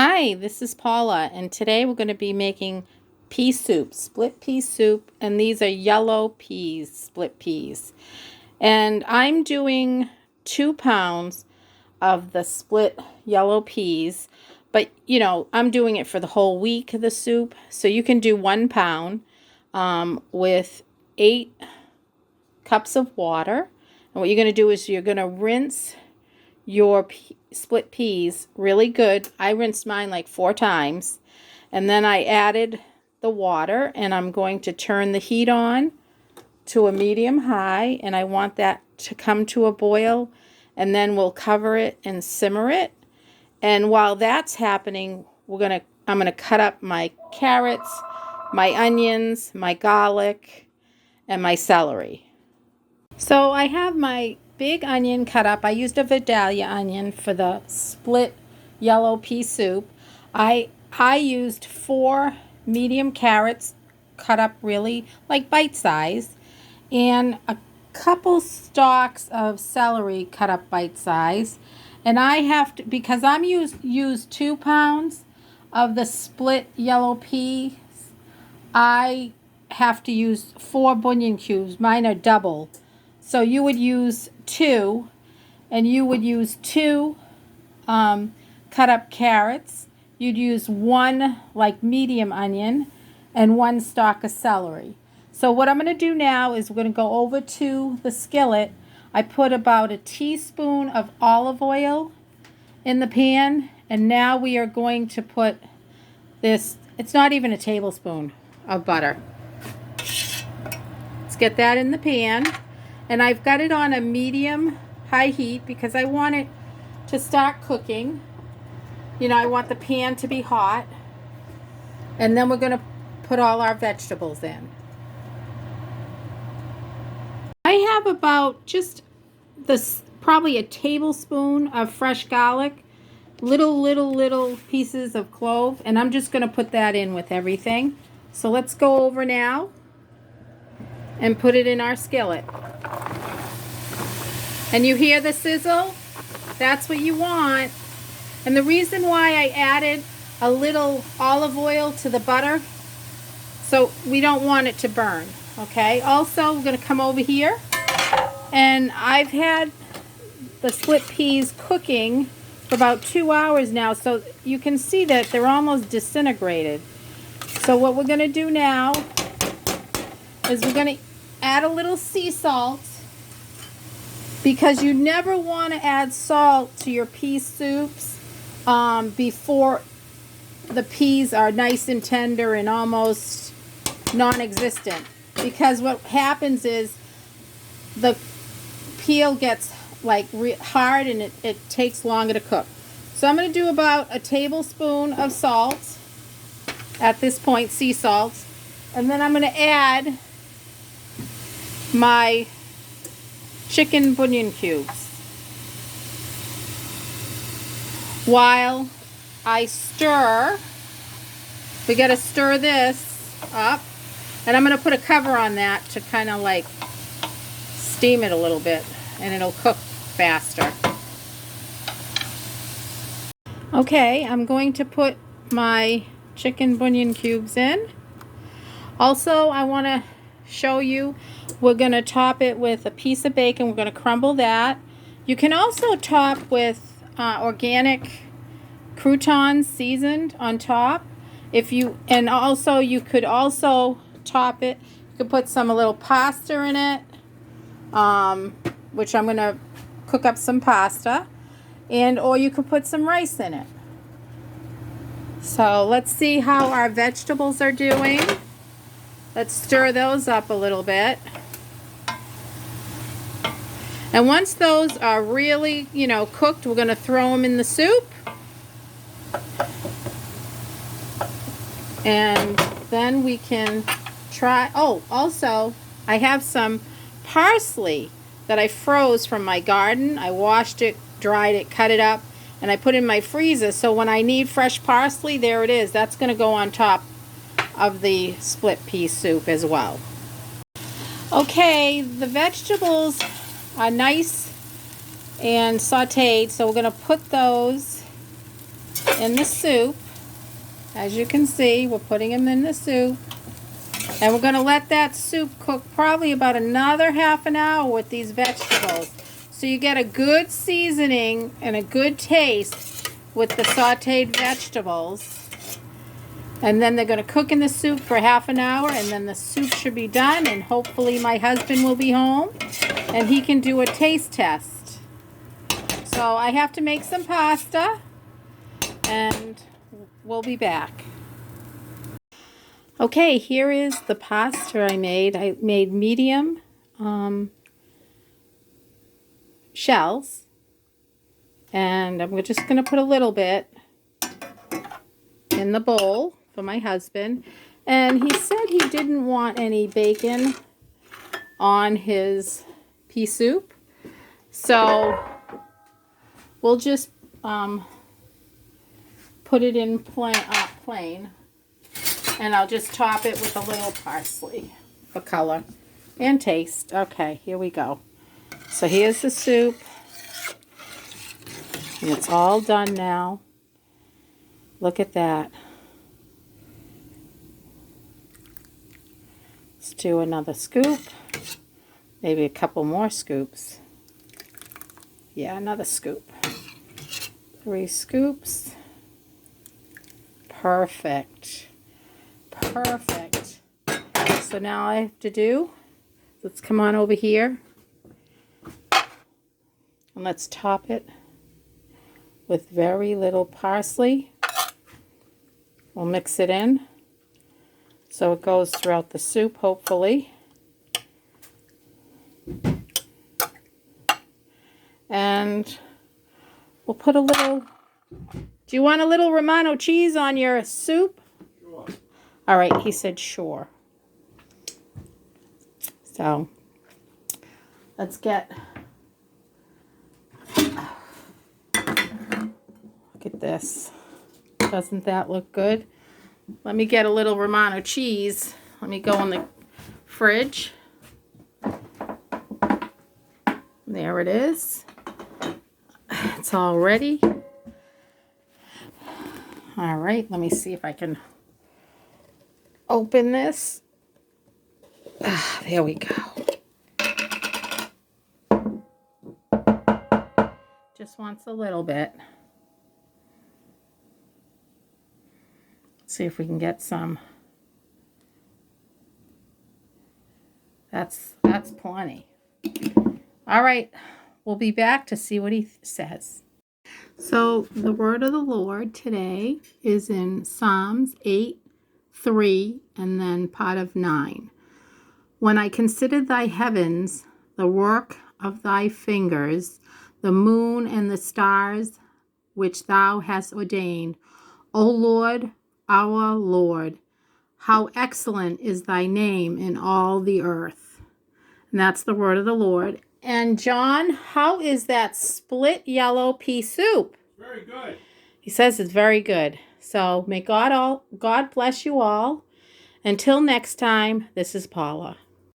Hi, this is Paula, and today we're going to be making pea soup, split pea soup, and these are yellow peas, split peas. And I'm doing 2 pounds of the split yellow peas, but I'm doing it for the whole week, the soup. So you can do 1 pound with 8 cups of water. And what you're going to do is you're going to rinse your split peas really good. I rinsed mine like 4 times, and then I added the water, and I'm going to turn the heat on to a medium high, and I want that to come to a boil, and then we'll cover it and simmer it. And while that's happening, I'm gonna cut up my carrots, my onions, my garlic, and my celery. So I have my big onion cut up. I used a Vidalia onion for the split yellow pea soup. I used 4 medium carrots cut up really like bite size, and a couple stalks of celery cut up bite size. And I have to, because I'm use 2 pounds of the split yellow peas, I have to use 4 bunion cubes. Mine are double. So you would use 2, and you would use 2 cut up carrots. You'd use 1 like medium onion and 1 stalk of celery. So what I'm going to do now is we're going to go over to the skillet. I put about a teaspoon of olive oil in the pan, and now we are going to put this, it's not even a tablespoon of butter. Let's get that in the pan. And I've got it on a medium high heat because I want it to start cooking. I want the pan to be hot. And then we're going to put all our vegetables in. I have about just this, probably a tablespoon of fresh garlic, little pieces of clove, and I'm just going to put that in with everything. So let's go over now and put it in our skillet. And you hear the sizzle? That's what you want. And the reason why I added a little olive oil to the butter, so we don't want it to burn, okay? Also, we're going to come over here, and I've had the split peas cooking for about 2 hours now, so you can see that they're almost disintegrated. So what we're going to do now is we're going to add a little sea salt, because you never want to add salt to your pea soups before the peas are nice and tender and almost non-existent. Because what happens is the peel gets like hard, and it takes longer to cook. So I'm going to do about a tablespoon of salt at this point, sea salt, and then I'm going to add my chicken bunion cubes while I stir. We got to stir this up, and I'm going to put a cover on that to kind of like steam it a little bit, and it'll cook faster. Okay, I'm going to put my chicken bunion cubes in. Also, I want to show you, we're going to top it with a piece of bacon. We're going to crumble that. You can also top with organic croutons seasoned on top. And also you could also top it. You could put a little pasta in it, which I'm going to cook up some pasta, or you could put some rice in it. So let's see how our vegetables are doing. Let's stir those up a little bit. And once those are really, cooked, we're going to throw them in the soup. And then we can try, also, I have some parsley that I froze from my garden. I washed it, dried it, cut it up, and I put it in my freezer. So when I need fresh parsley, there it is. That's going to go on top of the split pea soup as well. Okay, the vegetables are nice and sauteed, so we're going to put those in the soup. As you can see, we're putting them in the soup. And we're going to let that soup cook probably about another half an hour with these vegetables. So you get a good seasoning and a good taste with the sauteed vegetables. And then they're going to cook in the soup for half an hour, and then the soup should be done, and hopefully my husband will be home and he can do a taste test. So I have to make some pasta, and we'll be back. Okay, here is the pasta I made. I made medium shells, and I'm just going to put a little bit in the bowl for my husband. And he said he didn't want any bacon on his pea soup, so we'll just put it in plain, and I'll just top it with a little parsley for color and taste. Okay, here we go. So here's the soup, and it's all done now. Look at that. Let's do another scoop. Maybe a couple more scoops. Yeah, another scoop. 3 scoops. Perfect. Perfect. So now all I have to do, let's come on over here and let's top it with very little parsley. We'll mix it in so it goes throughout the soup, hopefully. And we'll put a little, do you want a little Romano cheese on your soup? Sure. All right, he said sure. So let's get, look at this. Doesn't that look good? Let me get a little Romano cheese. Let me go in the fridge. There it is. It's all ready. All right, let me see if I can open this. There we go. Just wants a little bit. Let's see if we can get some. That's plenty. All right, we'll be back to see what he says. So the word of the Lord today is in Psalms 8:3 and then part of 9. When I consider thy heavens, the work of thy fingers, the moon and the stars which thou hast ordained, O Lord, our Lord, how excellent is thy name in all the earth. And that's the word of the Lord. And John, how is that split yellow pea soup? Very good. He says it's very good. So may God bless you all. Until next time, this is Paula.